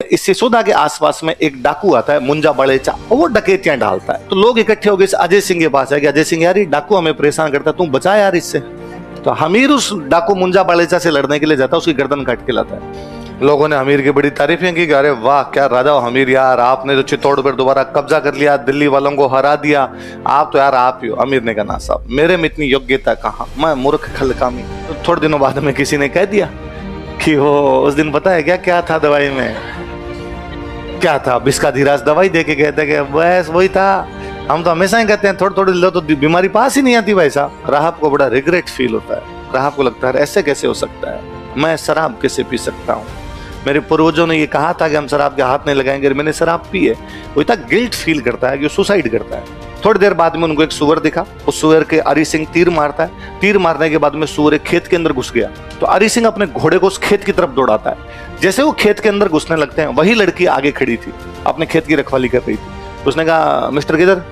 इस सिसोदा के आसपास में एक डाकू आता है मुंजा बड़ेचा, और वो डकैतियां डालता है। तो लोग इकट्ठे हो गए अजय सिंह के पास है कि अजय सिंह यार ये डाकू हमें परेशान करता है, तू बचा यार इससे। तो हमीर उस डाकू मुंजा बड़ेचा से लड़ने के लिए जाता है, उसकी गर्दन काट के लाता है। लोगों ने हमीर की बड़ी तारीफें की, अरे वाह क्या राजा हो हमीर यार, आपने तो चित्तौड़ पर दोबारा कब्जा कर लिया, दिल्ली वालों को हरा दिया, आप तो यार आप ही हो। अमीर ने कहा ना साहब, मेरे में इतनी योग्यता कहाँ, मैं मूर्ख खलकामी। तो थोड़े दिनों बाद में किसी ने कह दिया कि वो उस दिन पता है क्या क्या था दवाई में, क्या था, बिस्का धीराज दवाई दे के कहते कि बस वही था। हम तो हमेशा ही कहते हैं थोड़ी थोड़ी लो तो बीमारी पास ही नहीं आती भाई साहब। राहब को बड़ा रिग्रेट फील होता है, राहब को लगता है ऐसे कैसे हो सकता है, मैं शराब कैसे पी सकता हूँ, मेरे पूर्वजों ने ये कहा था कि हम शराब के हाथ नहीं लगाएंगे, मैंने शराब पी है। वो इतना गिल्ट फील करता है कि वो सुसाइड करता है। थोड़ी देर बाद में उनको एक सुअर दिखा, उस सुअर के अरी सिंह तीर मारता है, तीर मारने के बाद में सुअर एक खेत के अंदर घुस गया। तो अरी सिंह अपने घोड़े को उस खेत की तरफ दौड़ाता है। जैसे वो खेत के अंदर घुसने लगते हैं, वही लड़की आगे खड़ी थी, अपने खेत की रखवाली कर रही थी। तो उसने कहा मिस्टर किधर,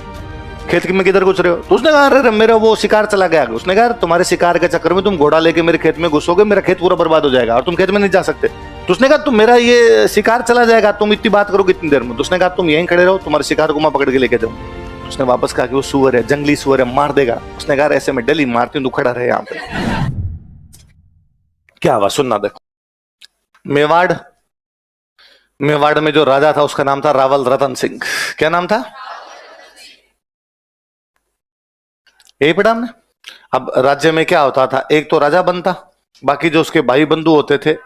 खेत में किधर घुस रहे हो? तो उसने कहा अरे मेरा वो शिकार चला गया। उसने कहा तुम्हारे शिकार के चक्कर में तुम घोड़ा लेके मेरे खेत में घुसोगे, मेरा खेत पूरा बर्बाद हो जाएगा और तुम खेत में नहीं जा सकते। तो उसने कहा तुम मेरा ये शिकार चला जाएगा, तुम इतनी बात करोगे इतनी देर में। तो उसने कहा तुम यहीं खड़े रहो, तुम्हारे शिकार को मैं पकड़ के लेके जाऊँ। उसने वापस कहा कि वो सुअर है, जंगली सुअर है, मार देगा। उसने कहा ऐसे में डेली मारती हूँ, तू खड़ा रहे यहाँ पे। क्या हुआ सुनना देखो। मेवाड़, मेवाड़ में जो राजा था उसका नाम था रावल रतन सिंह। क्या नाम था? यही पढ़ा हमने। अब राज्य में क्या होता था, एक तो राजा बनता, बाकी जो उसके भाई बंधु होते थे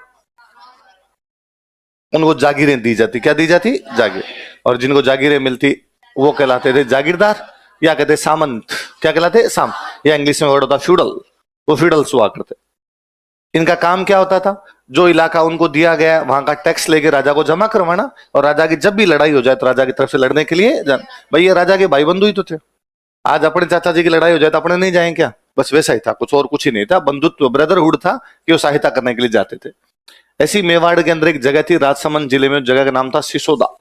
उनको जागीरें दी जाती। क्या दी जाती? जागीर। और जिनको जागीरें मिलती वो कहलाते थे जागीरदार, या कहते सामंत। क्या कहलाते? साम, या इंग्लिश में वर्ड होता फ्यूडल। वो फ्यूडल्स हुआ करते। इनका काम क्या होता था, जो इलाका उनको दिया गया वहां का टैक्स लेके राजा को जमा करवाना, और राजा की जब भी लड़ाई हो जाए तो राजा की तरफ से लड़ने के लिए भाई ये राजा के भाई बंधु ही तो थे। आज अपने चाचा जी की लड़ाई हो जाए तो अपने नहीं जाएं क्या? बस वैसा ही था, कुछ और कुछ ही नहीं था, बंधुत्व ब्रदरहुड था कि वो सहायता करने के लिए जाते थे। ऐसी मेवाड़ के अंदर एक जगह थी राजसमंद जिले में, जगह का नाम था सिसोदा।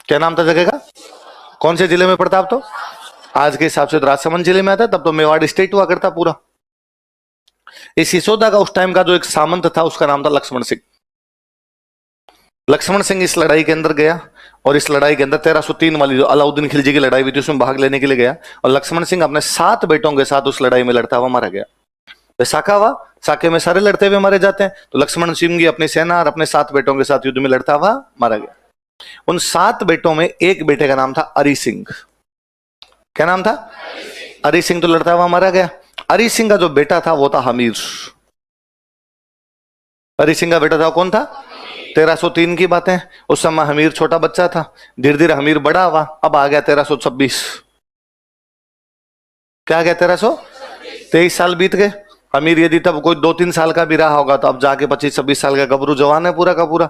क्या नाम था जगह का? कौन से जिले में पड़ता अब तो? आज के हिसाब से तो राजसमंद जिले में आता, तब तो मेवाड़ स्टेट हुआ करता पूरा। इस सिसोदा का उस टाइम का जो एक सामंत था उसका नाम था लक्ष्मण सिंह। लक्ष्मण सिंह इस लड़ाई के अंदर गया, और इस लड़ाई के अंदर 1303 वाली जो अलाउद्दीन खिलजी की लड़ाई हुई थी उसमें भाग लेने के लिए गया, और लक्ष्मण सिंह अपने 7 बेटों के साथ उस लड़ाई में लड़ता हुआ मारा गया। साका हुआ, साके में सारे लड़ते हुए मारे जाते हैं, तो लक्ष्मण सिंह की अपनी सेना और अपने 7 बेटों के साथ युद्ध में लड़ता हुआ मारा गया। उन 7 बेटों में एक बेटे का नाम था अरी सिंह। क्या नाम था? अरी सिंह। तो लड़ता हुआ मारा गया। अरी सिंह का जो बेटा था वो था हमीर। अरी सिंह का बेटा था कौन था? 1303 की बात है। उस समय हमीर छोटा बच्चा था, धीरे धीरे हमीर बड़ा हुआ, अब आ गया 1326। क्या आ गया? 1323 साल बीत गए। अमीर यदि तब कोई 2-3 साल का भी रहा होगा तो अब जाके 25-26 साल का गबरू जवान है पूरा का पूरा।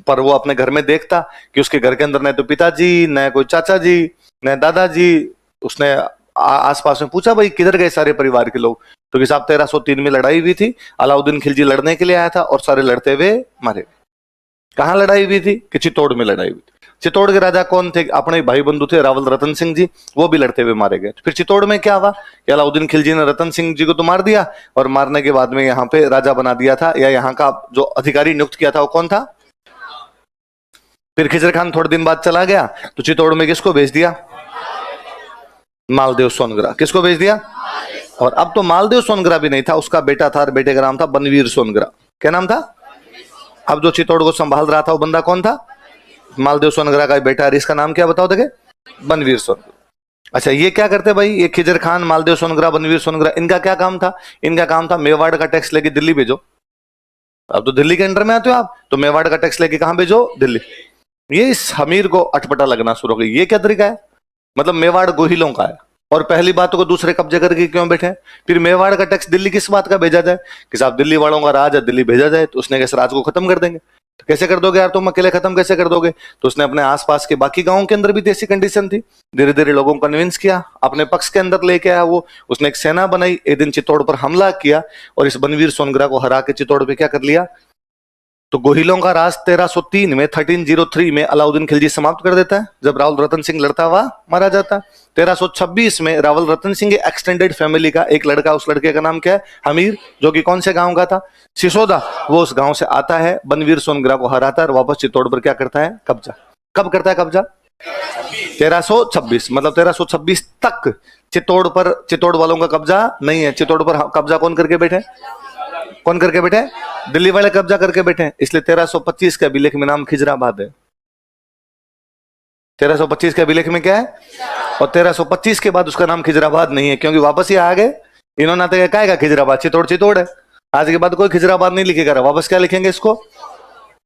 पर वो अपने घर में देखता कि उसके घर के अंदर न तो पिताजी, न कोई चाचा जी, न दादाजी। उसने आसपास में पूछा भाई किधर गए सारे परिवार के लोग? तो कि साहब 1303 में लड़ाई हुई थी, अलाउद्दीन खिलजी लड़ने के लिए आया था और सारे लड़ते हुए मारे। कहाँ लड़ाई हुई थी? कि चित्तौड़ में लड़ाई हुई थी। चित्तौड़ के राजा कौन थे? अपने भाई बंधु थे रावल रतन सिंह जी, वो भी लड़ते हुए मारे गए। फिर चित्तौड़ में क्या हुआ कि अलाउद्दीन खिलजी ने रतन सिंह जी को तो मार दिया, और मारने के बाद में यहाँ पे राजा बना दिया था, या यहाँ का जो अधिकारी नियुक्त किया था वो कौन था? फिर खिजर खान थोड़े दिन बाद चला गया, तो चित्तौड़ में किसको भेज दिया? मालदेव सोनग्रा। किसको भेज दिया? और अब तो मालदेव सोनग्रा भी नहीं था, उसका बेटा था, और बेटे का नाम था बनवीर सोनग्रा। क्या नाम था? अब जो चित्तौड़ को संभाल रहा था वो बंदा कौन था? मालदेव सोनग्रा का बेटा। इसका नाम क्या बताओ देखे? बनवीर सोनग्रा। अच्छा ये क्या करते भाई, ये खिजर खान, मालदेव सोनग्रा, बनवीर सोनग्रा, इनका क्या काम था? इनका काम था मेवाड़ का टैक्स लेके दिल्ली भेजो। अब तो दिल्ली के अंडर में आते हो आप, तो मेवाड़ का टैक्स लेके कहां भेजो? दिल्ली। ये इस हमीर को अटपटा लगना शुरू हो गई, ये क्या तरीका है, मतलब मेवाड़ गोहिलों का है, और पहली बात को दूसरे कब्जे करके क्यों बैठे? फिर मेवाड़ का टैक्स दिल्ली किस बात का भेजा जाए कि साहब दिल्ली वालों का राज है, दिल्ली भेजा जाए। तो उसने कैसे राज को खत्म कर देंगे? तो कैसे कर दोगे यार, तुम अकेले खत्म कैसे कर दोगे? तो उसने अपने आसपास के बाकी गांवों के अंदर भी ऐसी कंडीशन थी, धीरे धीरे लोगों को कन्विंस किया, अपने पक्ष के अंदर लेके आया वो। उसने एक सेना बनाई, एक दिन चित्तौड़ पर हमला किया, और इस बनवीर सोनग्रा को हरा के चित्तौड़ पे क्या कर लिया? तो गोहिलों का राज 1303 में 1303 में अलाउद्दीन खिलजी समाप्त कर देता है, जब रावल रतन सिंह लड़ता हुआ मारा जाता है। 1326 में रावल रतन सिंह के एक्सटेंडेड फैमिली का एक लड़का, उस लड़के का नाम क्या है? हमीर, जो कि कौन से गांव का था? सिसोदा। वो उस गांव से आता है, बनवीर सोनग्रा को हराता है और वापस चित्तौड़ पर क्या करता है? कब्जा। कब करता है कब्जा? 1326, मतलब 1326 तक चित्तौड़ पर, चित्तौड़ वालों का कब्जा नहीं है। चित्तौड़ पर कब्जा कौन करके बैठे? कौन करके बैठे? दिल्ली वाले कब्जा करके बैठे, इसलिए 1325 के अभिलेख में नाम खिजराबाद है। 1325 के अभिलेख में क्या है? और 1325 के बाद उसका नाम खिजराबाद नहीं है, क्योंकि वापस ही आ गए इन्होंने। तो क्या है खिजराबाद? चित्तौड़ चित्तौड़ है, आज के बाद कोई खिजराबाद नहीं लिखेगा, वापस क्या लिखेंगे इसको?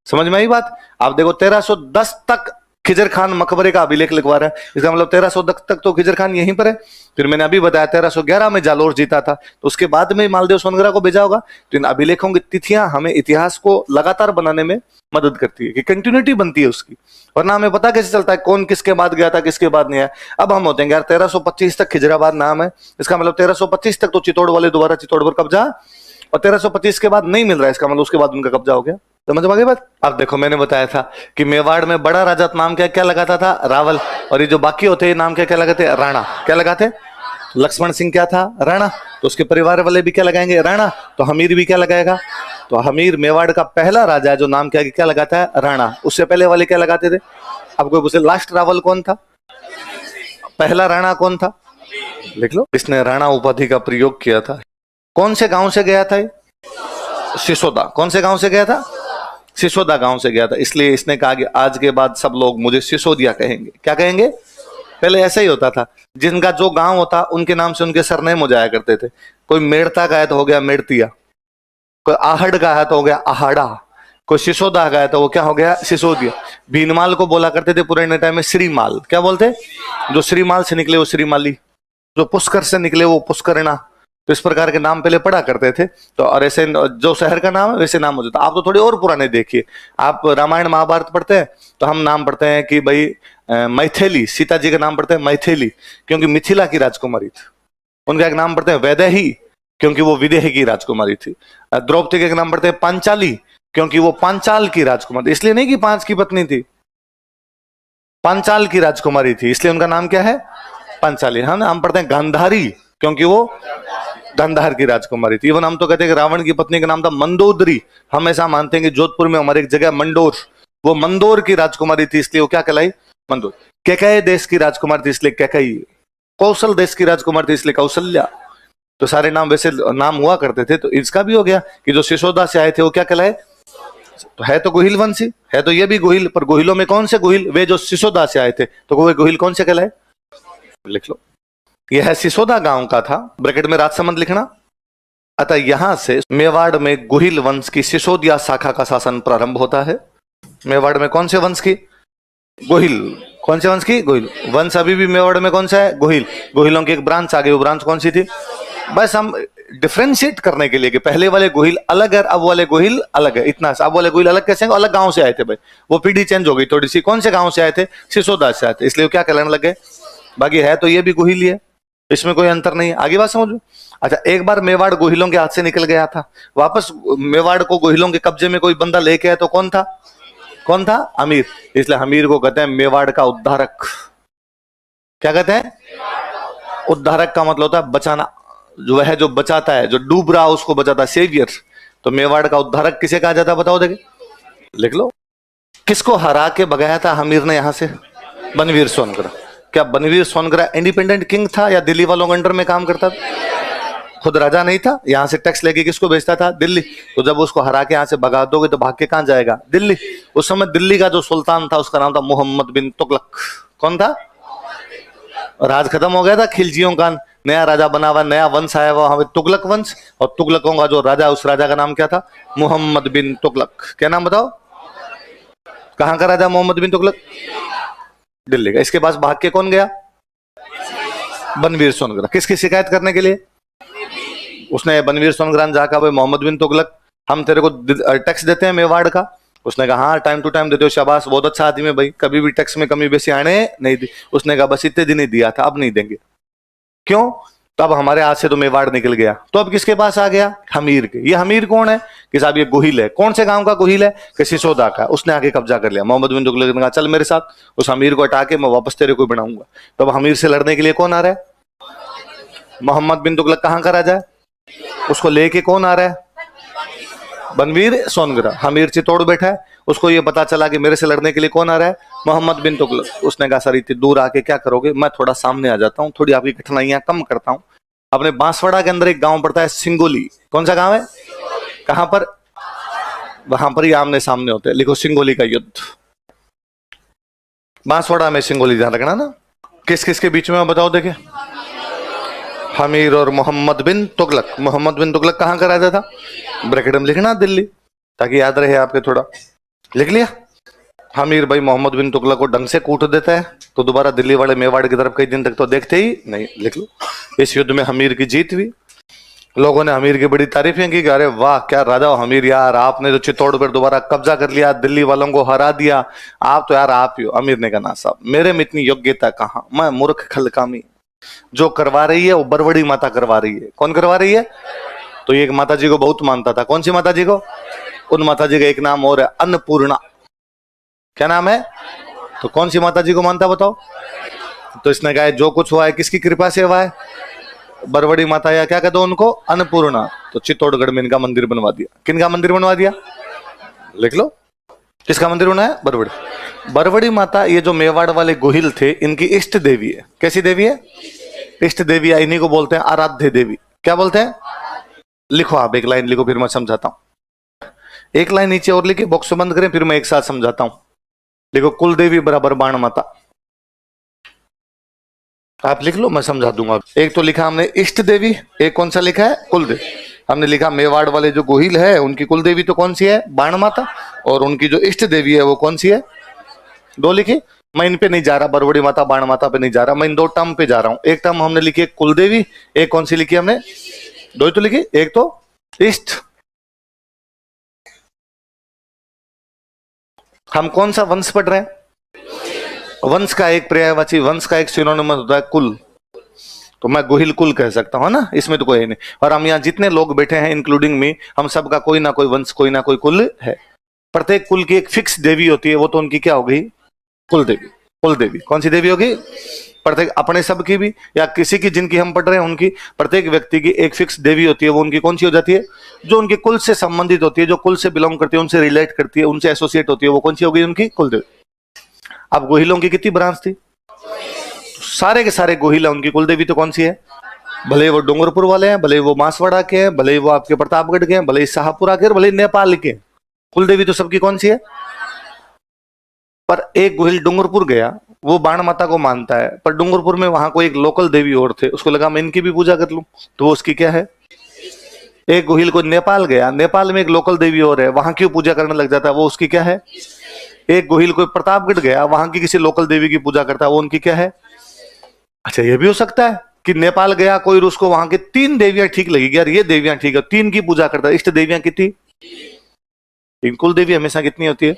समझ में आई बात? आप देखो 1310 तक खिजर खान मकबरे का अभिलेख लिखवा रहा है, इसका मतलब 1310 तक तो खिजर खान यहीं पर है। फिर मैंने अभी बताया 1311 में जालोर जीता था, तो उसके बाद में मालदेव सोनग्रा को भेजा होगा। तो इन अभिलेखों की तिथियां हमें इतिहास को लगातार बनाने में मदद करती है, कि कंटिन्यूटी बनती है उसकी, वरना हमें पता कैसे चलता है कौन किसके बाद गया था, किसके बाद नहीं आया। अब हम होते हैं यार 1325 तक खिजराबाद नाम है, इसका मतलब 1325 तक तो चित्तौड़ वाले दोबारा चित्तौड़ पर कब्जा, और 1325 के बाद नहीं मिल रहा है, इसका मतलब उसके बाद उनका कब्जा हो गया। समझ में आ गई बात? अब देखो मैंने बताया था कि मेवाड़ में बड़ा राजा नाम क्या क्या लगाता था? रावल। और ये जो बाकी होते हैं नाम क्या क्या लगाते? राणा। क्या लगाते? लक्ष्मण सिंह क्या था? राणा। तो उसके परिवार वाले भी क्या लगाएंगे? राणा। तो हमीर भी क्या लगाएगा? तो हमीर मेवाड़ का पहला राजा है जो नाम क्या लगाता है? राणा। उससे पहले वाले क्या लगाते थे? अब कोई पूछे लास्ट रावल कौन था? पहला राणा कौन था? लिख लो। इसने राणा उपाधि का प्रयोग किया था। कौन से गांव से गया था? सिसोदा। कौन से गांव से गया था? सिसोदा गांव से गया था, इसलिए इसने कहा कि आज के बाद सब लोग मुझे सिसोदिया कहेंगे। क्या कहेंगे? पहले ऐसा ही होता था, जिनका जो गांव होता उनके नाम से उनके सरनेम हो जाया करते थे। कोई मेड़ता का है तो हो गया मेड़तिया, कोई आहड़ का है तो हो गया आहाड़ा, कोई सिसोदा का है तो वो क्या हो गया? सिसोदिया। भीनमाल को बोला करते थे पुराने टाइम में श्रीमाल। क्या बोलते? जो श्रीमाल से निकले वो श्रीमाली, जो पुष्कर से निकले वो पुष्करणा। तो इस प्रकार के नाम पहले पढ़ा करते थे। तो और ऐसे जो शहर का नाम है वैसे नाम हो जाता। आप तो थोड़े और पुराने देखिए, आप रामायण महाभारत पढ़ते हैं तो हम नाम पढ़ते हैं कि भाई मैथिली, सीता जी का नाम पढ़ते हैं मैथिली क्योंकि मिथिला की राजकुमारी थी। उनका एक नाम पढ़ते हैं वैदेही क्योंकि वो विदेह की राजकुमारी थी। द्रौपदी का एक नाम पढ़ते हैं पांचाली क्योंकि वो पांचाल की राजकुमारी, इसलिए नहीं कि 5 की पत्नी थी, पांचाल की राजकुमारी थी, इसलिए उनका नाम क्या है? पांचाली। हम पढ़ते हैं गांधारी क्योंकि वो गांधार की राजकुमारी थी। इवन हम तो कहते हैं कि रावण की पत्नी का नाम था मंदोदरी। हम ऐसा मानते हैं कि जोधपुर में हमारे एक जगह मंडोर, वो मंदोर की राजकुमारी थी इसलिए वो क्या कहलाई? मंदोर। कैकय देश की राजकुमारी थी इसलिए कैकई। कौशल देश की राजकुमारी थी इसलिए कौशल्या। तो सारे नाम वैसे नाम हुआ करते थे। तो इसका भी हो गया कि जो सिसोदा से आए थे वो क्या कहलाए? तो है तो गोहिल वंशी है, तो ये भी गोहिल, पर गोहिलों में कौन से गोहिल? वे जो सिसोदा से आए थे, तो वो गोहिल कौन से कहलाए? लिख लो। यह सिसोदा गांव का था, ब्रैकेट में राजसमंद लिखना। अतः यहां से मेवाड़ में गोहिल वंश की सिसोदिया शाखा का शासन प्रारंभ होता है। मेवाड़ में कौन से वंश की? गोहिल। कौन से वंश की? गोहिल वंश। अभी भी मेवाड़ में कौन सा है? गोहिल। गोहिलों की एक ब्रांच आ गई, वो ब्रांच कौन सी थी? बस हम डिफ्रेंशिएट करने के लिए कि पहले वाले गोहिल अलग है, अब वाले गोहिल अलग है, इतना। अब वाले गोहिल अलग कैसे? अलग गांव से आए थे भाई, वो पीढ़ी चेंज हो गई थोड़ी सी। कौन से गांव से आए थे? सिसोदा से आए थे, इसलिए क्या कहलाने लगे? बाकी है तो ये भी गोहिल ही है, इसमें कोई अंतर नहीं है। आगे बात समझो। अच्छा, एक बार मेवाड़ गोहिलों के हाथ से निकल गया था, वापस मेवाड़ को गोहिलों के कब्जे में कोई बंदा लेके आया तो कौन था? कौन था? अमीर। इसलिए हमीर को कहते हैं मेवाड़ का उद्धारक। क्या कहते हैं? उद्धारक का मतलब होता है बचाना, जो है जो बचाता है, जो डूब रहा उसको बचाता है, सेवियर। तो मेवाड़ का उद्धारक किसे कहा जाता है? बताओ देखे, लिख लो। किसको हरा के भगाया था हमीर ने यहां से? बनवीर सोनग्रा। क्या बनवीर सोनग्रा इंडिपेंडेंट किंग था या दिल्ली वालों के अंडर में काम करता था? खुद राजा नहीं था, यहां से टैक्स लेके किसको भेजता था? दिल्ली। तो जब उसको हरा के यहां से भगा दोगे तो भाग के कहां जाएगा? दिल्ली। उस समय दिल्ली का जो सुल्तान था उसका नाम था मोहम्मद बिन तुगलक। कौन था? राज खत्म हो गया था खिलजियों का, नया राजा बना हुआ, नया वंश आया हुआ हमें तुगलक वंश। और तुगलकों का जो राजा, उस राजा का नाम क्या था? मोहम्मद बिन तुगलक। क्या नाम बताओ? कहां का राजा मोहम्मद बिन तुगलक? दिल्ली का। इसके पास भाग के कौन गया? बनवीर सोनग्रा। किसकी शिकायत करने के लिए? उसने बनवीर सोनग्रा ने जाकर, भाई मोहम्मद बिन तुगलक, हम तेरे को टैक्स देते हैं मेवाड़ का। उसने कहा हाँ टाइम टू टाइम देते हो, शाबाश, बहुत अच्छा आदमी है भाई, कभी भी टैक्स में कमी बेसी आने नहीं दी। उसने कहा बस इतने दिन ही दिया था, अब नहीं देंगे। क्यों? तो अब हमारे हाथ से तो मेवाड़ निकल गया, तो अब किसके पास आ गया? हमीर के। ये हमीर कौन है? कि साहब ये गोहिल है। कौन से गांव का गोहिल है? कि सिसोदा का। उसने आके कब्जा कर लिया। मोहम्मद बिन तुगलक ने कहा चल मेरे साथ, उस हमीर को हटा के मैं वापस तेरे को बनाऊंगा। तो अब हमीर से लड़ने के लिए कौन आ रहा है? मोहम्मद बिन तुगलक। कहां का राजा है? उसको लेके कौन आ रहा है? बनवीर सोनगरा। हमीर चित्तौड़ बैठा है, उसको ये पता चला कि मेरे से लड़ने के लिए कौन आ रहा है? मोहम्मद बिन तुगलक। उसने कहा सर इतनी दूर आके क्या करोगे, मैं थोड़ा सामने आ जाता हूँ, थोड़ी आपकी कठिनाइयां कम करता हूँ। अपने बांसवाड़ा के अंदर एक गांव पड़ता है सिंगोली। कौन सा गांव है? कहां पर? वहां पर ही आमने सामने होते हैं। लिखो सिंगोली का युद्ध। बांसवाड़ा में सिंगोली, ध्यान रखना ना। किस किस के बीच में बताओ देखे? हमीर और मोहम्मद बिन तुगलक। मोहम्मद बिन तुगलक कहां का राजा था? ब्रैकेट में लिखना दिल्ली, ताकि याद रहे आपके। थोड़ा लिख लिया। हमीर भाई मोहम्मद बिन तुगलक को ढंग से कूट देता है, तो दोबारा दिल्ली वाले मेवाड़ की तरफ कई दिन तक तो देखते ही नहीं। लिख लो। इस युद्ध में हमीर की जीत हुई। लोगों ने हमीर की बड़ी तारीफें की, अरे वाह क्या राजा हो हमीर यार, आपने तो चित्तौड़ पर दोबारा कब्जा कर लिया, दिल्ली वालों को हरा दिया, आप तो यार आप ही हो। अमीर ने कहा ना साहब, मेरे में इतनी योग्यता कहां, मैं मूर्ख खलकामी। जो करवा रही है वो बरवड़ी माता करवा रही है। कौन करवा रही है? तो ये एक माता जी को बहुत मानता था। कौन सी माता जी को? उन माता जी का एक नाम और है, अन्नपूर्णा। क्या नाम है? तो कौन सी माता जी को मानता बताओ? तो इसने कहा जो कुछ हुआ है किसकी कृपा से हुआ है? बरवड़ी माता, या क्या कहते उनको? अन्नपूर्णा। तो चित्तौड़गढ़ में इनका मंदिर बनवा दिया। किनका मंदिर बनवा दिया? लिख लो। किसका मंदिर बना है? बरवड़ी। बरवड़ी माता ये जो मेवाड़ वाले गोहिल थे, इनकी इष्ट देवी है। कैसी देवी है? इष्ट देवी है। इन्हीं को बोलते हैं आराध्य देवी। क्या बोलते हैं? लिखो आप एक लाइन लिखो, फिर मैं समझाता हूं। एक लाइन नीचे और लिखिए, बॉक्स बंद करें, फिर मैं एक साथ समझाता हूं। देखो, कुल देवी बराबर बाण माता। आप लिख लो, मैं समझा दूंगा। एक तो लिखा हमने इष्ट देवी, एक कौन सा लिखा है? कुल देवी। हमने लिखा मेवाड़ वाले जो गोहिल है उनकी कुल देवी तो कौन सी है? बाण माता। और उनकी जो इष्ट देवी है वो कौन सी है? दो लिखी। मैं इन पे नहीं जा रहा, बरवड़ी माता बाण माता पे नहीं जा रहा, मैं इन दो टर्म पे जा रहा हूं। एक टर्म हमने लिखी है कुल देवी, एक कौन सी लिखी हमने? दो ही तो लिखी, एक तो इष्ट। हम कौन सा वंश पढ़ रहे हैं? वंश का एक पर्यायवाची, वंश का एक सिनोनिमस होता है कुल। तो मैं गोहिल कुल कह सकता हूं ना, इसमें तो कोई नहीं। और हम यहाँ जितने लोग बैठे हैं इंक्लूडिंग मी, हम सबका कोई ना कोई वंश, कोई ना कोई कुल है। प्रत्येक कुल की एक फिक्स देवी होती है, वो तो उनकी क्या हो गई? कुल देवी। कुल देवी कौन सी देवी होगी? प्रत्येक अपने सब की भी, या किसी की जिनकी हम पढ़ रहे हैं उनकी, प्रत्येक व्यक्ति की एक फिक्स देवी होती है। वो उनकी कौन सी हो जाती है? जो उनके कुल से संबंधित होती है, जो कुल से बिलोंग करती है, उनसे रिलेट करती है, उनसे एसोसिएट होती है, वो कौन सी होगी? उनकी कुल देवी। अब गोहिलों की कितनी ब्रांच थी? सारे के सारे गोहिल, उनकी कुल देवी तो कौन सी है? भले वो डूंगरपुर वाले हैं, भले वो बांसवाड़ा के हैं, भले वो आपके प्रतापगढ़ के हैं, भले शाहपुरा के, भले नेपाल के, कुल देवी तो सबकी कौन सी है? पर एक गोहिल डूंगरपुर गया, वो बाण माता को मानता है, पर डूंगरपुर में वहां कोई एक लोकल देवी और थे, उसको लगा मैं इनकी भी पूजा कर लूं, तो वो उसकी क्या है? एक गोहिल को नेपाल गया, नेपाल में एक लोकल देवी और है, वहां क्यों पूजा करने लग जाता है? वो उसकी क्या है? एक गोहिल कोई प्रतापगढ़ गया, वहां की किसी लोकल देवी की पूजा करता है, वो उनकी क्या है? अच्छा, ये भी हो सकता है कि नेपाल गया कोई, उसको वहां की तीन देवियां ठीक लगेगी, यार ये देवियां ठीक है, तीन की पूजा करता है। इष्ट देवियां कितनी? तीन। कुल देवी हमेशा कितनी होती है?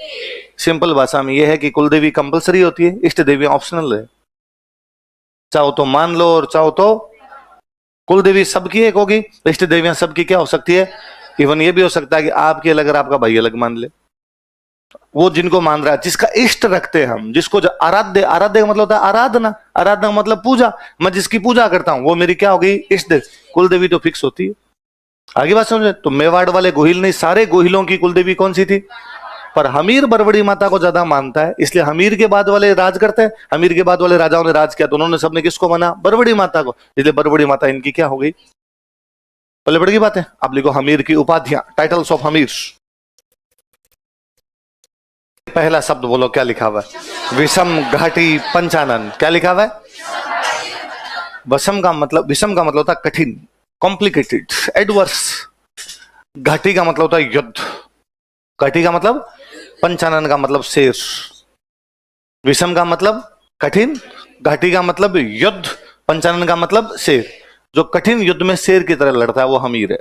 सिंपल भाषा में यह है कि कुल देवी कंपलसरी होती है, इष्ट देवियां ऑप्शनल है। चाहो तो मान लो और चाहो तो। कुल देवी सबकी एक होगी, इष्ट देवियां सबकी क्या हो सकती है? इवन ये भी हो सकता है कि आपकी अलग और आपका भाई अलग मान ले। वो जिनको मान रहा है, जिसका इष्ट रखते हैं हम, जिसको जो आराध्य, आराध्य का मतलब होता है आराधना, आराधना का मतलब पूजा। मैं जिसकी पूजा करता हूं वो मेरी क्या हो गई? इष्ट देवी। कुल देवी तो फिक्स होती है। आगे बात समझे? तो मेवाड़ वाले गोहिल नहीं, सारे गोहिलों की कुल देवी कौन सी थी? पर हमीर बरवड़ी माता को ज्यादा मानता है, इसलिए हमीर के बाद वाले राज करते हैं। हमीर के बाद वाले राजाओं ने राज किया तो उन्होंने सबने किसको माना? बरवड़ी माता को। इसलिए बरवड़ी माता इनकी क्या हो गई? पहले बड़ी बात है। अब लिखो हमीर की उपाधियां, टाइटल्स ऑफ हमीर। पहला शब्द बोलो, क्या लिखा हुआ है? विषम, घाटी, पंचानन। क्या लिखा हुआ है? विषम का मतलब होता है कठिन, कॉम्प्लिकेटेड, एडवर्स। घाटी का मतलब होता है युद्ध। घाटी का मतलब, पंचानन का मतलब शेर। विषम का मतलब कठिन, घाटी का मतलब युद्ध, पंचानन का मतलब शेर। जो कठिन युद्ध में शेर की तरह लड़ता है वो हमीर है।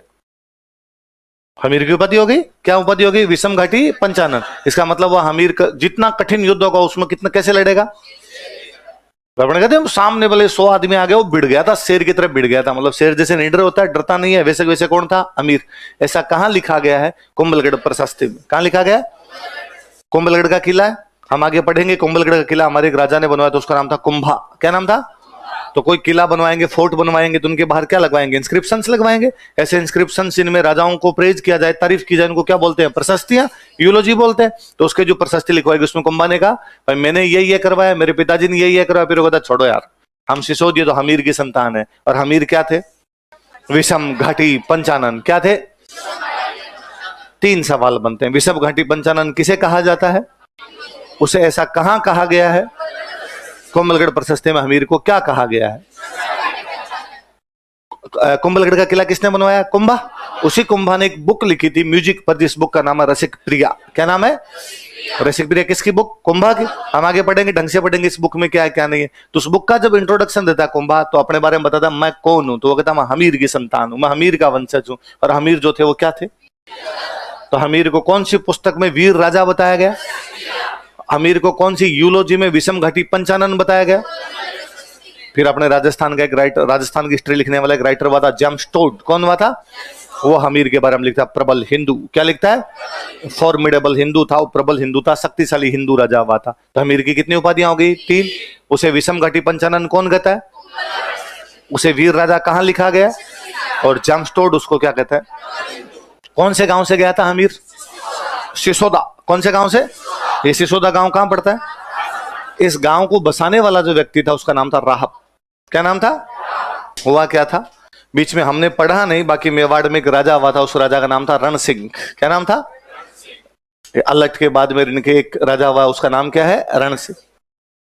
हमीर की उपाधि हो गई, क्या उपाधि हो गई? विषम, घाटी, पंचानन। इसका मतलब वह हमीर का जितना कठिन युद्ध होगा उसमें कितना कैसे लड़ेगा? रावण कहते हैं सामने वाले 100 आदमी आ गए, वो भिड़ गया था, शेर की तरह भिड़ गया था, मतलब शेर जैसे निडर होता है, डरता नहीं है, वैसे वैसे कौन था? अमीर। ऐसा कहां लिखा गया है? कुंभलगढ़ प्रशस्ति में। कहां लिखा गया? कुंभलगढ़ का किला है, हम आगे पढ़ेंगे। कुंभलगढ़ का किला हमारे एक राजा ने बनवाया था, उसका नाम था कुंभा। क्या नाम था? तो कोई किला बनवाएंगे, फोर्ट बनवाएंगे, तो उनके बाहर क्या लगवाएंगे? इंस्क्रिप्शंस लगवाएंगे। ऐसे इंस्क्रिप्शंस जिनमें राजाओं को प्रेज किया जाए, तारीफ की जाए, उनको क्या बोलते हैं? प्रशस्तियां, यूलोजी बोलते हैं। तो उसके जो प्रशस्ति लिखवाएगी उसमें कुंभा ने कहा भाई मैंने ये करवाया, मेरे पिताजी ने ये करवाया। फिर वो कहता छोड़ो यार, हम सिसोदिया तो हमीर की संतान है। और हमीर क्या थे? विषम, घाटी, पंचानन। क्या थे? 3 सवाल बनते हैं। विषम, घाटी, पंचानन किसे कहा जाता है? उसे ऐसा कहां कहा गया है? कुंभलगढ़ प्रशस्ति में हमीर को क्या कहा गया है? कुंभलगढ़ का किला किसने बनवाया? कुंभा। उसी कुंभा ने एक बुक लिखी थी म्यूजिक पर, जिस बुक का नाम है रसिक प्रिया। क्या नाम है? रसिक प्रिया। किसकी बुक? कुंभा की। हम आगे पढ़ेंगे, ढंग से पढ़ेंगे इस बुक में क्या है क्या नहीं है। तो उस बुक का जब इंट्रोडक्शन देता कुंभा, तो अपने बारे में बताता मैं कौन हूं। तो वो कहता मैं हमीर की संतान हूं, मैं हमीर का वंशज हूं। और हमीर जो थे वो क्या थे? तो हमीर को कौन सी पुस्तक में वीर राजा बताया गया? हमीर को कौन सी यूलोजी में विषम, घाटी, पंचानन बताया गया? फिर अपने राजस्थान का एक राइटर, राजस्थान की हिस्ट्री लिखने वाला एक राइटर हुआ था जेम्स टोड। कौन हुआ था? वो हमीर के बारे में लिखता है प्रबल हिंदू। क्या लिखता है? फॉर्मिडेबल हिंदू था वो, प्रबल हिंदू था, शक्तिशाली हिंदू राजा हुआ था। तो हमीर की कितनी उपाधियां हो गई? 3। उसे विषम, घाटी, पंचानन कौन कहता है? उसे वीर राजा कहां लिखा गया? और जेम्स टोड उसको क्या कहता है? कौन से गांव से गया था हमीर? सिसोदा। कौन से गांव से? ये सिसोदा गांव कहां पड़ता है? इस गांव को बसाने वाला जो व्यक्ति था उसका नाम था राहब। क्या नाम था? हुआ क्या था? बीच में हमने पढ़ा नहीं, बाकी मेवाड़ में एक राजा हुआ था, उस राजा का नाम था रण सिंह। क्या नाम था? अलट के बाद में इनके एक राजा हुआ, उसका नाम क्या है? रण सिंह।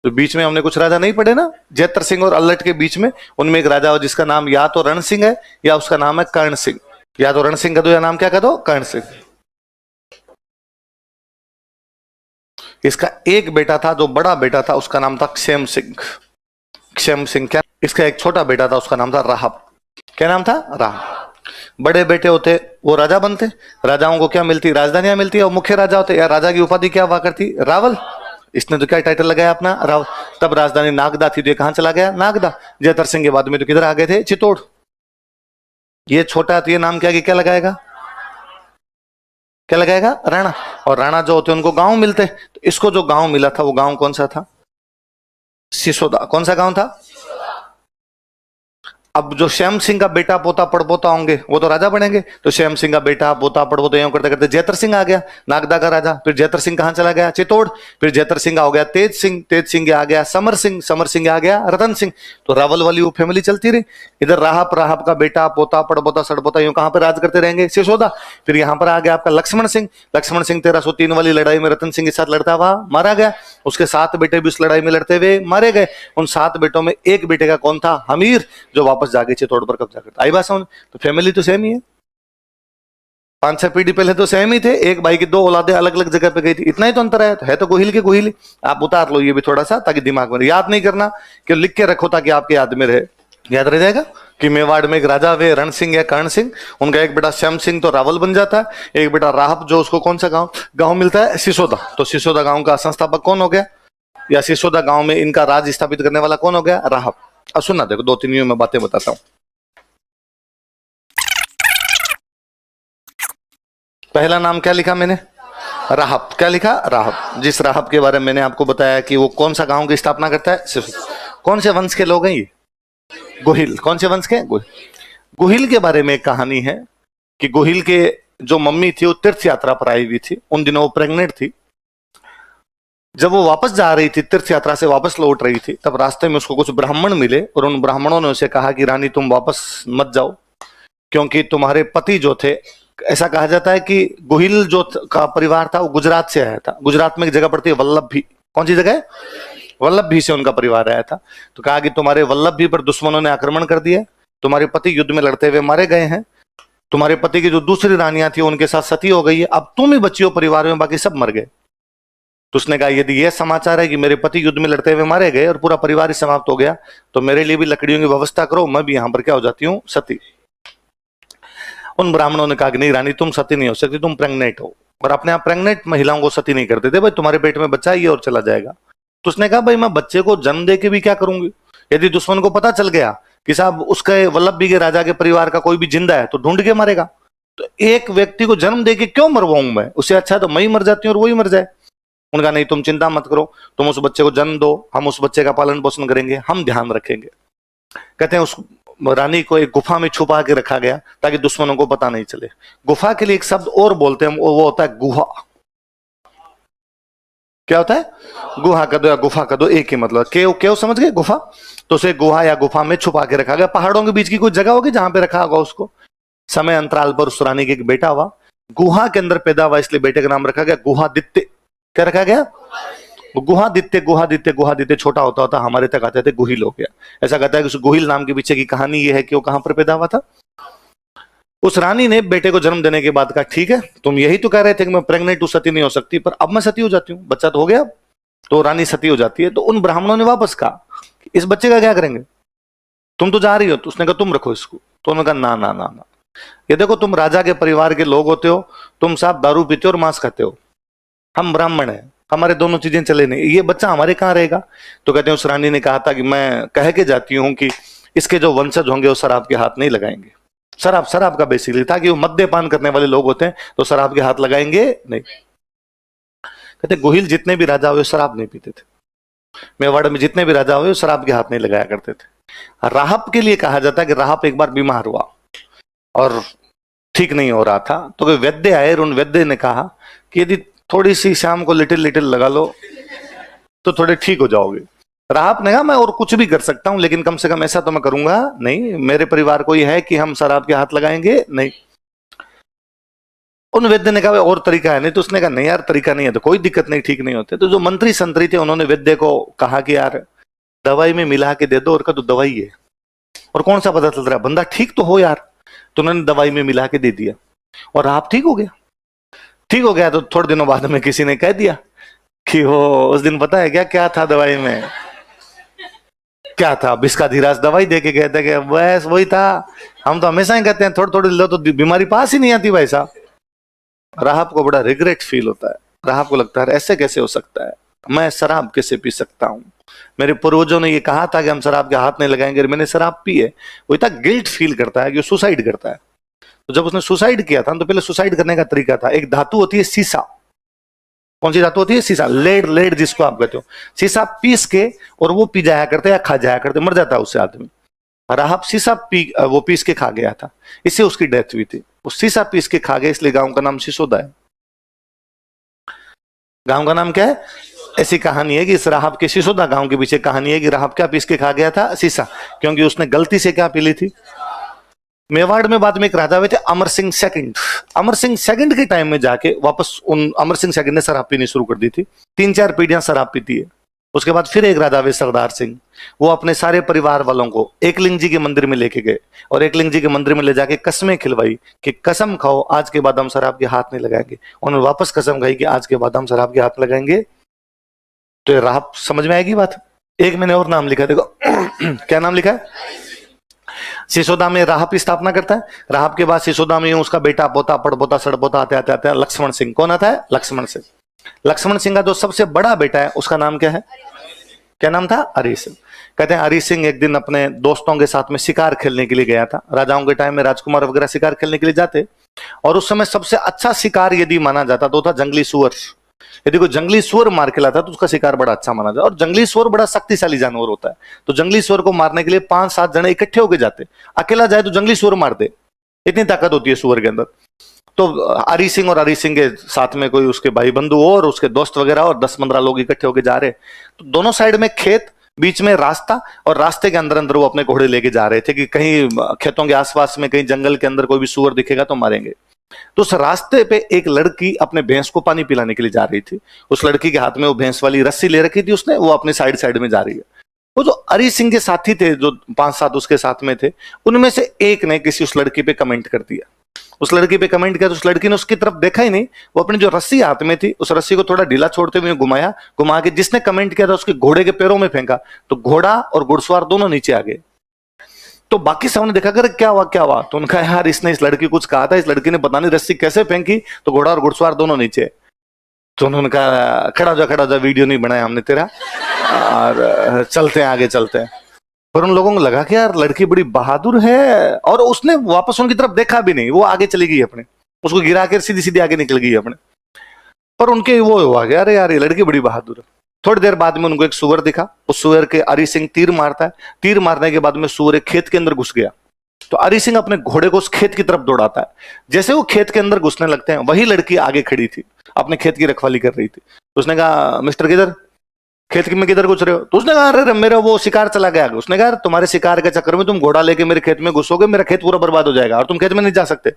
तो बीच में हमने कुछ राजा नहीं पढ़े ना, जैतर सिंह और अल्लट के बीच में, उनमें एक राजा हुआ जिसका नाम या तो रण सिंह है या उसका नाम है कर्ण सिंह। या तो रण सिंह का दो या नाम क्या का दो? कर्ण सिंह। इसका एक बेटा था, जो बड़ा बेटा था उसका नाम था क्षेम सिंह। क्षेम सिंह। क्या? इसका एक छोटा बेटा था उसका नाम था राहब। क्या नाम था? राहब। बड़े बेटे होते वो राजा बनते, राजाओं को क्या मिलती? राजधानियां मिलती है। और मुख्य राजा होते, या राजा की उपाधि क्या हुआ करती? रावल। इसने तो क्या टाइटल लगाया अपना? रावल। तब राजधानी नागदा थी, तो ये कहां चला गया? नागदा। जयतर सिंह के बाद में तो किधर आ गए थे? चित्तौड़। ये छोटा, तो ये नाम क्या क्या लगाएगा? क्या लगाएगा? राणा। और राणा जो होते उनको गांव मिलते, तो इसको जो गांव मिला था वो गांव कौन सा था? सिसोदा। कौन सा गांव था? अब जो श्याम सिंह का बेटा पोता पड़पोता होंगे वो तो राजा बनेंगे। तो श्याम सिंह का बेटा पोता पड़पोता यूं करते करते जयतर सिंह आ गया, नागदा का राजा। फिर जयतर सिंह कहां चला गया? चित्तौड़। फिर जयतर सिंह हो गया तेज सिंह, तेज सिंह आ गया समर सिंह, समर सिंह आ गया रतन सिंह। तो रावल वाली वो फैमिली चलती रही। इधर राहब, राहब का बेटा पोता पड़पोता सड़पोता यूं कहां पर राज करते रहेंगे? सिसोदा। फिर यहां पर आ गया आपका लक्ष्मण सिंह। लक्ष्मण सिंह 1303 वाली लड़ाई में रतन सिंह के साथ लड़ता हुआ मारा गया। उसके 7 बेटे भी उस लड़ाई में लड़ते हुए मारे गए। उन 7 बेटों में एक बेटे का कौन था? हमीर, जो वापस जाके चित्तौड़ पर कब्जा करता। आई बात समझ? तो फैमिली तो सेम ही है, 5-6 पीढ़ी पहले तो सेम ही थे। एक भाई की 2 औलादे अलग अलग जगह पे गई थी, इतना ही तो अंतर है तो गोहिल के गोहिल। आप उतार लो ये भी थोड़ा सा, ताकि दिमाग में याद नहीं करना, कि लिख के रखो ताकि आपके याद में रहे। याद रह जाएगा कि मेवाड़ में एक राजा वे रण सिंह या कर्ण सिंह, उनका एक बेटा श्याम सिंह तो रावल बन जाता है। एक बेटा राहब, जो उसको कौन सा गांव मिलता है? सिसोदा। तो सिसोदा गांव का संस्थापक कौन हो गया? या सिसोदा गांव में इनका राज स्थापित करने वाला कौन हो गया? राहब। अब सुनना, देखो 2-3 में बातें बताता हूं। पहला नाम क्या लिखा मैंने? राहब। क्या लिखा? राहब। जिस राहब के बारे में मैंने आपको बताया कि वो कौन सा गांव की स्थापना करता है? कौन से वंश के लोग हैं ये? गोहिल। कौन से वंश के? गोहिल। गोहिल के बारे में एक कहानी है कि गोहिल के जो मम्मी थी वो तीर्थ यात्रा पर आई हुई थी। उन दिनों वो प्रेग्नेंट थी। जब वो वापस जा रही थी, तीर्थ यात्रा से वापस लौट रही थी, तब रास्ते में उसको कुछ ब्राह्मण मिले और उन ब्राह्मणों ने उसे कहा कि रानी तुम वापस मत जाओ, क्योंकि तुम्हारे पति जो थे, ऐसा कहा जाता है कि गोहिल जो का परिवार था वो गुजरात से आया था। गुजरात में एक जगह पड़ती है वल्लभी। कौन सी जगह है? वल्लभी से उनका परिवार आया था। तो कहा कि तुम्हारे वल्लभी पर दुश्मनों ने आक्रमण कर दिया, तुम्हारे पति युद्ध में लड़ते हुए मारे गए हैं, तुम्हारे पति की जो दूसरी रानियां थी उनके साथ सती हो गई है, अब तुम ही बची हो परिवार में, बाकी सब मर गए। तो उसने कहा यदि यह समाचार है कि मेरे पति युद्ध में लड़ते हुए मारे गए और पूरा परिवार ही समाप्त हो गया, तो मेरे लिए भी लकड़ियों की व्यवस्था करो, मैं भी यहां पर क्या हो जाती हूँ? सती। उन ब्राह्मणों ने कहा कि नहीं रानी तुम सती नहीं हो सकती, तुम प्रेग्नेंट हो। और अपने आप प्रेग्नेंट महिलाओं को सती नहीं करते थे, भाई तुम्हारे पेट में बच्चा ही और चला जाएगा। तो उसने कहा भाई मैं बच्चे को जन्म दे के भी क्या करूंगी, यदि दुश्मन को पता चल गया कि साहब उसके वल्लभी के राजा के परिवार का कोई भी जिंदा है तो ढूंढ के मारेगा, तो एक व्यक्ति को जन्म दे के क्यों मरवाऊं मैं, उससे अच्छा तो मैं ही मर जाती हूँ और वही मर जाए। उनका नहीं, तुम चिंता मत करो, तुम उस बच्चे को जन्म दो, हम उस बच्चे का पालन पोषण करेंगे, हम ध्यान रखेंगे। कहते हैं उस रानी को एक गुफा में छुपा के रखा गया ताकि दुश्मनों को पता नहीं चले। गुफा के लिए एक शब्द और बोलते हैं, वो होता है गुहा। क्या होता है? गुहा का दो या गुफा का दो एक ही मतलब, केव केव समझ गए, गुफा। तो उसे गुहा या गुफा में छुपा के रखा गया। पहाड़ों के बीच की कोई जगह होगी जहां पे रखा होगा उसको। समय अंतराल पर उस रानी के एक बेटा हुआ, गुहा के अंदर पैदा हुआ, इसलिए बेटे का नाम रखा गया गुहादित्य। क्या रखा गया? गुहादित्य। गुहादित्य गुहादित्य छोटा होता होता हमारे तक आते थे गुहिल हो गया। ऐसा कहता है कि उस गुहिल नाम के पीछे की कहानी ये है कि वो कहां पर पैदा हुआ था। उस रानी ने बेटे को जन्म देने के बाद कहा ठीक है, तुम यही तो कह रहे थे कि मैं प्रेग्नेंट हूं, सती नहीं हो सकती, पर अब मैं सती हो जाती हूँ, बच्चा तो हो गया। तो रानी सती हो जाती है। तो उन ब्राह्मणों ने वापस कहा इस बच्चे का क्या करेंगे, तुम तो जा रही हो। तो उसने कहा तुम रखो इसको। तो उन्होंने कहा ना ना ना ना, ये देखो तुम राजा के परिवार के लोग होते हो, तुम साहब दारू पीते हो और मांस खाते हो, हम ब्राह्मण हैं, हमारे दोनों चीजें चले नहीं, ये बच्चा हमारे कहां रहेगा। तो कहते हैं उस रानी ने कहा था कि मैं कह के जाती हूँ कि इसके जो वंशज होंगे वो शराब के हाथ नहीं लगाएंगे। शराब, शराब का बेसिकली था कि वो मद्यपान करने वाले लोग होते हैं तो शराब के हाथ लगाएंगे नहीं। कहते गोहिल जितने भी राजा हुए शराब नहीं पीते थे, मेवाड़ में जितने भी राजा हुए शराब के हाथ नहीं लगाया करते थे। राहब के लिए कहा जाता है कि राहब एक बार बीमार हुआ और ठीक नहीं हो रहा था, तो कोई वैद्य आए और उन वैद्य ने कहा कि यदि थोड़ी सी शाम को लिटिल लिटिल लगा लो तो थोड़े ठीक हो जाओगे। राहब ने कहा मैं और कुछ भी कर सकता हूं, लेकिन कम से कम ऐसा तो मैं करूंगा नहीं, मेरे परिवार को यह है कि हम शराब के हाथ लगाएंगे नहीं। उन वैद्य ने कहा और तरीका है नहीं, तो उसने कहा नहीं यार तरीका नहीं है तो कोई दिक्कत नहीं, ठीक नहीं होते। तो जो मंत्री संतरी थे उन्होंने वैद्य को कहा कि यार दवाई में मिला के दे दो, और कहा तो दवाई है और कौन सा पता चल रहा है, बंदा ठीक तो हो यार। तो उन्होंने दवाई में मिला के दे दिया और राहब ठीक हो गया। ठीक हो गया तो थोड़े दिनों बाद में किसी ने कह दिया कि वो उस दिन पता है क्या क्या था दवाई में, क्या था, बिस्का धीराज दवाई दे के गए थे कि बस वही था। हम तो हमेशा ही कहते हैं थोड़ी थोड़ी लो तो बीमारी पास ही नहीं आती भाई साहब। राहब को बड़ा रिग्रेट फील होता है, राहब को लगता है ऐसे कैसे हो सकता है, मैं शराब कैसे पी सकता हूँ, मेरे पूर्वजों ने ये कहा था कि हम शराब के हाथ नहीं लगाएंगे, मैंने शराब पी है। वो इतना गिल्ट फील करता है कि वो सुसाइड करता है। तो जब उसने सुसाइड किया था तो पहले सुसाइड करने का तरीका था, एक धातु होती है सीसा। कौन सी धातु होती है? सीसा, लेड, लेड जिसको आप कहते हो। सीसा पीस के और वो पी जाया करते या खा जाया करते, मर जाता है उससे आदमी। राहब सीसा वो पीस के खा गया था, इससे उसकी डेथ हुई थी। वो सीसा पीस के खा गया, इसलिए गांव का नाम सिसोदा है। गांव का नाम क्या है? ऐसी कहानी है कि इस राहब के सिसोदा गांव के पीछे कहानी है कि राहब क्या पीस के खा गया था? सीसा, क्योंकि उसने गलती से क्या पी ली थी। मेवाड़ में बाद में एक राजा हुए थे अमर सिंह सेकंड। अमर सिंह सेकंड के टाइम में जाके वापस उन अमर सिंह सेकंड ने शराब पीनी शुरू कर दी थी। 3-4 पीढ़ियां शराब पीती है। उसके बाद फिर एक राजा हुए सरदार सिंह, वो अपने सारे परिवार वालों को एकलिंग जी के मंदिर में लेके गए और एकलिंग जी के मंदिर में ले जाके कस्में खिलवाई कि कसम खाओ आज के बाद हम शराब के हाथ नहीं लगाएंगे। उन्होंने वापस कसम खाई कि आज के बाद हम शराब के हाथ लगाएंगे। तो राहब समझ में आएगी बात। एक मैंने और नाम लिखा, देखो क्या नाम लिखा है? सिसोदा में राहब की स्थापना करता है। राहब के बाद सिसोदा में उसका बेटा पोता पड़पोता सड़पोता आते आते आते लक्ष्मण सिंह। कौन आता है? लक्ष्मण सिंह। लक्ष्मण सिंह का जो सबसे बड़ा बेटा है उसका नाम क्या है? क्या नाम था? हरि सिंह। कहते हैं हरि सिंह एक दिन अपने दोस्तों के साथ में शिकार खेलने के लिए गया था। राजाओं के टाइम में राजकुमार वगैरह शिकार खेलने के लिए जाते, और उस समय सबसे अच्छा शिकार यदि माना जाता तो था जंगली सुअर। यदि कोई जंगली सुअर मार के लाता तो उसका शिकार बड़ा अच्छा माना जाता। और जंगली सुअर बड़ा शक्तिशाली जानवर होता है, तो जंगली सुअर को मारने के लिए 5-7 जने इकट्ठे होकर जाते। अकेला जाए तो जंगली सुअर मार दे, इतनी ताकत होती है सुअर के अंदर। तो हरि सिंह और हरि सिंह के साथ में कोई उसके भाई बंधु और उसके दोस्त वगैरह और 10-15 लोग इकट्ठे होकर जा रहे। तो दोनों साइड में खेत, बीच में रास्ता, और रास्ते के अंदर अंदर वो अपने घोड़े लेके जा रहे थे कि कहीं खेतों के आसपास में कहीं जंगल के अंदर कोई भी सुअर दिखेगा तो मारेंगे। तो उस रास्ते पे एक लड़की अपने भैंस को पानी पिलाने के लिए जा रही थी। उस लड़की के हाथ में वो भैंस वाली रस्सी ले रखी थी उसने, वो अपने साइड साइड में जा रही है। वो जो हरि सिंह के साथी थे, जो 5-7 उसके साथ में थे, उनमें से एक ने किसी उस लड़की पे कमेंट कर दिया। उस लड़की पे कमेंट किया तो उस लड़की ने उसकी तरफ देखा ही नहीं, वो अपनी जो रस्सी हाथ में थी उस रस्सी को थोड़ा ढीला छोड़ते हुए घुमाया, घुमा के जिसने कमेंट किया था उसके घोड़े के पैरों में फेंका, तो घोड़ा और घुड़सवार दोनों नीचे आ गए। तो बाकी सबने देखा कर क्या हुआ क्या हुआ, तो उनका यार इसने इस लड़की कुछ कहा था, इस लड़की ने पता नहीं रस्सी कैसे फेंकी तो घोड़ा और घुड़सवार दोनों नीचे। तो उन्होंने कहा खड़ा जा वीडियो नहीं बनाया हमने तेरा। और चलते हैं, आगे चलते हैं। पर उन लोगों को लगा कि यार लड़की बड़ी बहादुर है, और उसने वापस उनकी तरफ देखा भी नहीं, वो आगे चली गई अपने, उसको गिरा कर सीधी सीधी आगे निकल गई अपने। पर उनके वो हुआ कि अरे यार ये लड़की बड़ी बहादुर है। थोड़ी देर बाद में उनको एक सुअर दिखा, उस सुअर के अरी सिंह तीर मारता है, तीर मारने के बाद में सुअर एक खेत के अंदर घुस गया। तो अरी सिंह अपने घोड़े को उस खेत की तरफ दौड़ाता है। जैसे वो खेत के अंदर घुसने लगते हैं, वही लड़की आगे खड़ी थी, अपने खेत की रखवाली कर रही थी। तो उसने कहा, मिस्टर किधर, खेत में किधर घुस रहे हो? तो उसने कहा, अरे मेरा वो शिकार चला गया। उसने कहा, तुम्हारे शिकार के चक्कर में तुम घोड़ा लेके मेरे खेत में घुसोगे, मेरा खेत पूरा बर्बाद हो जाएगा और तुम खेत में नहीं जा सकते।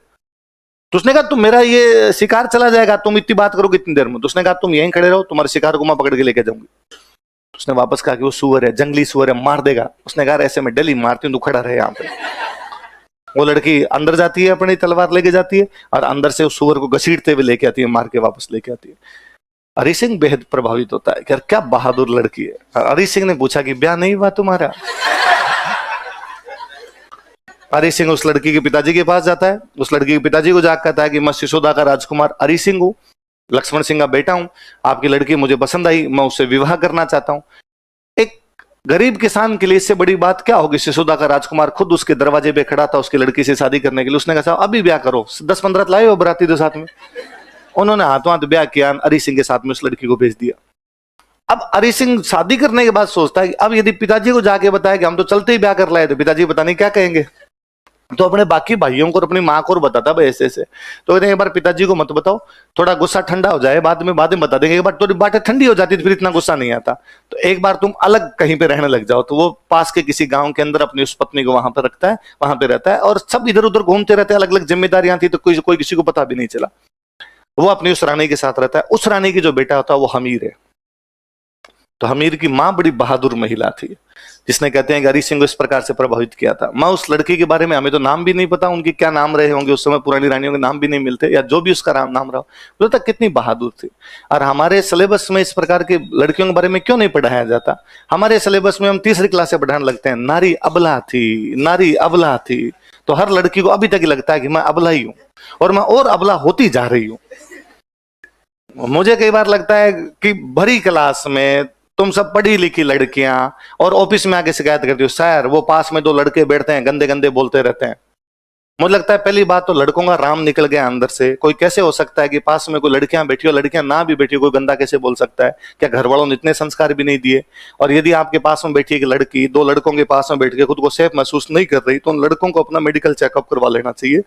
तो उसने कहा, तुम मेरा ये शिकार चला जाएगा, तुम इतनी बात करोगे इतनी देर में। तो उसने कहा, तुम यहीं खड़े रहो, तुम्हारे शिकार को मैं पकड़ के लेके जाऊंगी। उसने वापस कहा कि वो सुअर है, जंगली सुअर है, मार देगा। उसने कहा, ऐसे में डेली मारती हूँ, तू खड़ा रहे यहाँ पे। वो लड़की अंदर जाती है, अपनी तलवार लेके जाती है और अंदर से उस सुअर को घसीटते हुए लेके आती है, मार के वापस लेके आती है। हरि सिंह बेहद प्रभावित होता है कि यार क्या बहादुर लड़की है। हरि सिंह ने पूछा कि ब्याह नहीं हुआ तुम्हारा? हरि सिंह उस लड़की के पिताजी के पास जाता है, उस लड़की के पिताजी को जाकर कहता है कि मैं सिसोदा का राजकुमार हरि सिंह हूँ, लक्ष्मण सिंह का बेटा हूं, आपकी लड़की मुझे पसंद आई, मैं उससे विवाह करना चाहता हूं। एक गरीब किसान के लिए इससे बड़ी बात क्या होगी? सिसोदा का राजकुमार खुद उसके दरवाजे पे खड़ा था उसकी लड़की से शादी करने के लिए। उसने कहा, अभी ब्याह करो, 10-15 लाए हो बराती तो साथ में। उन्होंने हाथों हाथ ब्याह किया, हरि सिंह के साथ में उस लड़की को भेज दिया। अब हरि सिंह शादी करने के बाद सोचता है कि अब यदि पिताजी को जाके बताया कि हम तो चलते ही ब्याह कर लाए, तो पिताजी पता नहीं क्या कहेंगे। तो अपने बाकी भाइयों को और अपनी माँ को और बताता भाई ऐसे ऐसे। तो कहते हैं, एक बार पिताजी को मत बताओ, थोड़ा गुस्सा ठंडा हो जाए, बाद में बता देंगे। एक बार थोड़ी बातें ठंडी हो जाती तो फिर इतना गुस्सा नहीं आता। तो एक बार तुम अलग कहीं पे रहने लग जाओ। तो वो पास के किसी गांव के अंदर अपनी उस पत्नी को वहां पर रखता है, वहां पे रहता है, और सब इधर उधर घूमते रहते हैं, अलग अलग जिम्मेदारियां थी तो कोई किसी को पता भी नहीं चला। वो अपनी उस रानी के साथ रहता है। उस रानी की जो बेटा होता है वो हमीर है। तो हमीर की माँ बड़ी बहादुर महिला थी, जिसने कहते हैं कि हरि सिंह को इस प्रकार से प्रभावित किया था। मैं उस लड़की के बारे में, हमें तो नाम भी नहीं पता उनकी क्या नाम रहे होंगे, उस समय पुरानी रानियों के नाम भी नहीं मिलते, या जो भी उसका नाम रहा, वो तक कितनी बहादुर थी। और हमारे सिलेबस में इस प्रकार के लड़कियों के बारे में क्यों नहीं पढ़ाया जाता? हमारे सिलेबस में हम तीसरी क्लास से पढ़ाने लगते हैं, नारी अबला थी, नारी अबला थी। तो हर लड़की को अभी तक लगता है कि मैं अबला ही हूं, और मैं और अबला होती जा रही हूं। मुझे कई बार लगता है कि भरी क्लास में तुम सब पढ़ी लिखी लड़कियां और ऑफिस में आके शिकायत करती हो, सर वो पास में 2 लड़के बैठते हैं, गंदे गंदे बोलते रहते हैं। मुझे लगता है पहली बात तो लड़कों का राम निकल गया अंदर से। कोई कैसे हो सकता है कि पास में कोई लड़कियां बैठी हो, लड़कियां ना भी बैठी हो, कोई गंदा कैसे बोल सकता है? क्या घर वालों ने इतने संस्कार भी नहीं दिए? और यदि आपके पास में बैठी एक लड़की 2 लड़कों के पास में बैठ के खुद को सेफ महसूस नहीं कर रही, तो उन लड़कों को अपना मेडिकल चेकअप करवा लेना चाहिए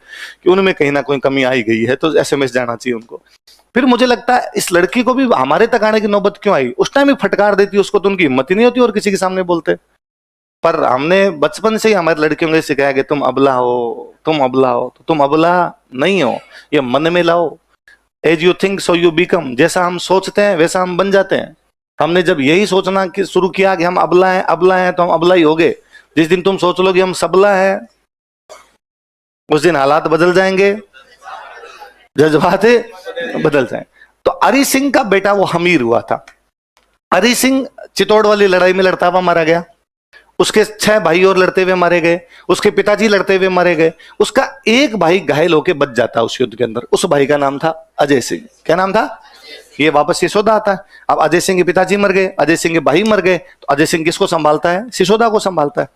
कि उनमें कहीं ना कोई कमी आई गई है, तो SMS जाना चाहिए उनको। फिर मुझे लगता है इस लड़की को भी हमारे तक आने की नौबत क्यों आई? उस टाइम ही फटकार देती उसको, तो उनकी हिम्मत ही नहीं होती और किसी के सामने बोलते। पर हमने बचपन से ही हमारे लड़कियों को सिखाया कि तुम अबला हो, तुम अबला हो। तो तुम अबला नहीं हो, ये मन में लाओ। As you think so you become. जैसा हम सोचते हैं वैसा हम बन जाते हैं। हमने जब यही सोचना कि शुरू किया कि हम अबला हैं तो हम अबला ही हो गए। जिस दिन तुम सोच लो कि हम सबला है, उस दिन हालात बदल जाएंगे, जज्बात बदल जाए। तो हरि सिंह का बेटा वो हमीर हुआ था। हरि सिंह चित्तौड़ वाली लड़ाई में लड़ता हुआ मारा गया, उसके 6 भाई और लड़ते हुए मारे गए, उसके पिताजी लड़ते हुए मारे गए, उसका एक भाई घायल होकर बच जाता उस युद्ध के अंदर। उस भाई का नाम था अजय सिंह। क्या नाम था? ये वापस सिसोदा आता है। अब अजय सिंह के पिताजी मर गए, अजय सिंह के भाई मर गए, तो अजय सिंह किसको संभालता है? सिसोदा को संभालता है।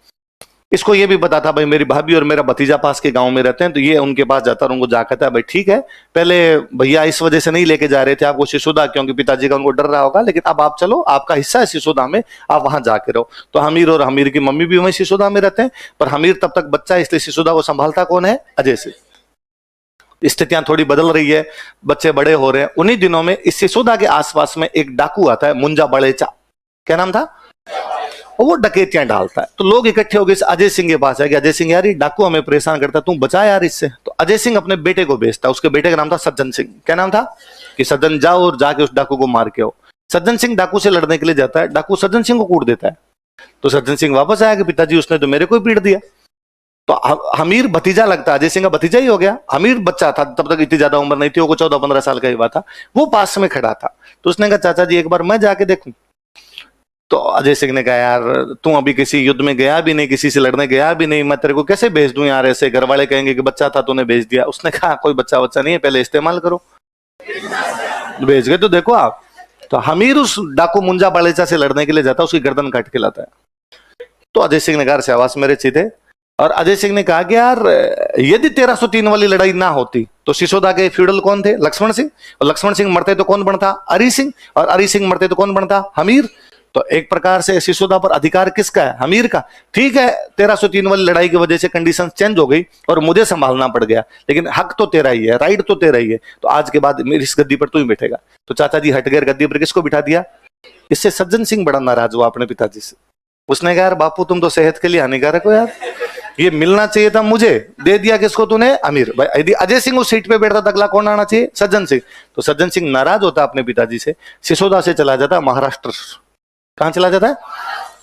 इसको ये भी पता था भाई मेरी भाभी और मेरा भतीजा पास के गांव में रहते हैं, तो ये उनके पास जाता और उनको जा कहता है, भाई ठीक है, पहले भैया इस वजह से नहीं लेके जा रहे थे आपको सिसोदा, क्योंकि पिताजी का उनको डर रहा होगा, लेकिन अब आप चलो, आपका हिस्सा है सिसोदा में, आप वहां जाके रहो। तो हमीर और हमीर की मम्मी भी वहीं सिसोदा में रहते हैं, पर हमीर तब तक बच्चा है, इसलिए सिसोदा को संभालता कौन है? अजय सिंह। स्थितियां थोड़ी बदल रही है, बच्चे बड़े हो रहे हैं। उन्हीं दिनों में इस सिसोदा के आसपास में एक डाकू आता है, मुंजा बड़ेचा। क्या नाम था? और वो डकैतियां डालता है। तो लोग इकट्ठे हो गए अजय सिंह के पास है कि अजय सिंह यार ये डाकू हमें परेशान करता है, तू बचा यार इससे। तो अजय सिंह अपने बेटे को भेजता है, उसके बेटे का नाम था सज्जन सिंह। क्या नाम था? कि सज्जन जाओ और जाके उस डाकू को मार के आओ। सज्जन सिंह डाकू से लड़ने के लिए जाता है, डाकू सज्जन सिंह को कूट देता है। तो सज्जन सिंह वापस आया कि पिताजी उसने तो मेरे को ही पीट दिया। तो हमीर भतीजा लगता है, अजय सिंह का भतीजा ही हो गया। हमीर बच्चा था, तब तक इतनी ज्यादा उम्र नहीं थी, वो 14-15 साल का ही हुआ था। वो पास में खड़ा था, तो उसने कहा चाचा जी एक बार मैं जाके देखूं। तो अजय सिंह ने कहा यार तू अभी किसी युद्ध में गया भी नहीं, किसी से लड़ने गया भी नहीं, मैं तेरे को कैसे भेज दूं यार ऐसे? घर वाले कहेंगे कि बच्चा था तूने भेज दिया। उसने कहा कोई बच्चा नहीं है, पहले इस्तेमाल करो। भेज गए तो देखो आप। तो हमीर उस डाकू मुंजा बालेचा से लड़ने के लिए जाता है, उसकी गर्दन काट के लाता है। तो अजय सिंह ने कहा शाबाश मेरे चीते, और अजय सिंह ने कहा कि यार यदि 1303 वाली लड़ाई ना होती तो सिसोदा के फ्यूडल कौन थे? लक्ष्मण सिंह, और लक्ष्मण सिंह मरते तो कौन बनता? अरी सिंह, और अरी सिंह मरते तो कौन बनता? हमीर। तो एक प्रकार से सिसोदा पर अधिकार किसका है? हमीर का। ठीक है, 1303 वाली लड़ाई की वजह से कंडीशन चेंज हो गई और मुझे संभालना पड़ गया, लेकिन हक तो तेरा ही है, राइट तो तेरा ही है, तो आज के बाद मेरी इस गद्दी पर तू ही बैठेगा। तो चाचा जी हट गए, गद्दी पर किसको बिठा दिया? इससे सज्जन सिंह बड़ा नाराज हुआ अपने पिताजी से। उसने कहा यार बापू तुम तो सेहत के लिए हानिकारक हो यार, ये मिलना चाहिए था मुझे, दे दिया किसको तूने? अमीर भाई। यदि अजय सिंह उस सीट पे बैठता तो अगला कौन आना चाहिए? सज्जन सिंह। तो सज्जन सिंह नाराज होता अपने पिताजी से, सिसोदा से चला जाता महाराष्ट्र। कहां चला जाता है?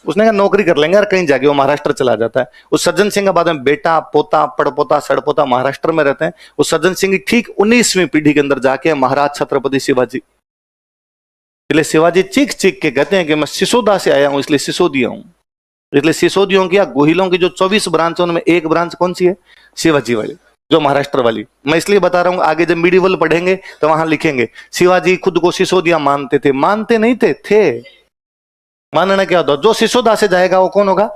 उसने कहा नौकरी कर लेंगे यार कहीं जाके, वो महाराष्ट्र चला जाता है। उस सज्जन सिंह का बाद में बेटा पोता पड़पोता सड़पोता महाराष्ट्र में रहते हैं। उस सज्जन सिंह की ठीक 19वीं पीढ़ी के अंदर जाके महाराज छत्रपति शिवाजी, इसलिए शिवाजी चीख चीख के कहते हैं कि मैं सिसोदा से आया हूं इसलिए सिसोदिया हूं। इसलिए सिसोदियों की या गोहिलों की जो 24 ब्रांच है उनमें एक ब्रांच कौन सी है? शिवाजी वाली, जो महाराष्ट्र वाली। मैं इसलिए बता रहा हूं, आगे जब मीडिवल पढ़ेंगे तो वहां लिखेंगे शिवाजी खुद को सिसोदिया मानते थे। मानते नहीं थे। मानना क्या होता? जो सिसोदा से जाएगा वो कौन होगा?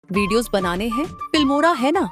वीडियोस बनाने हैं? फिल्मोरा है ना।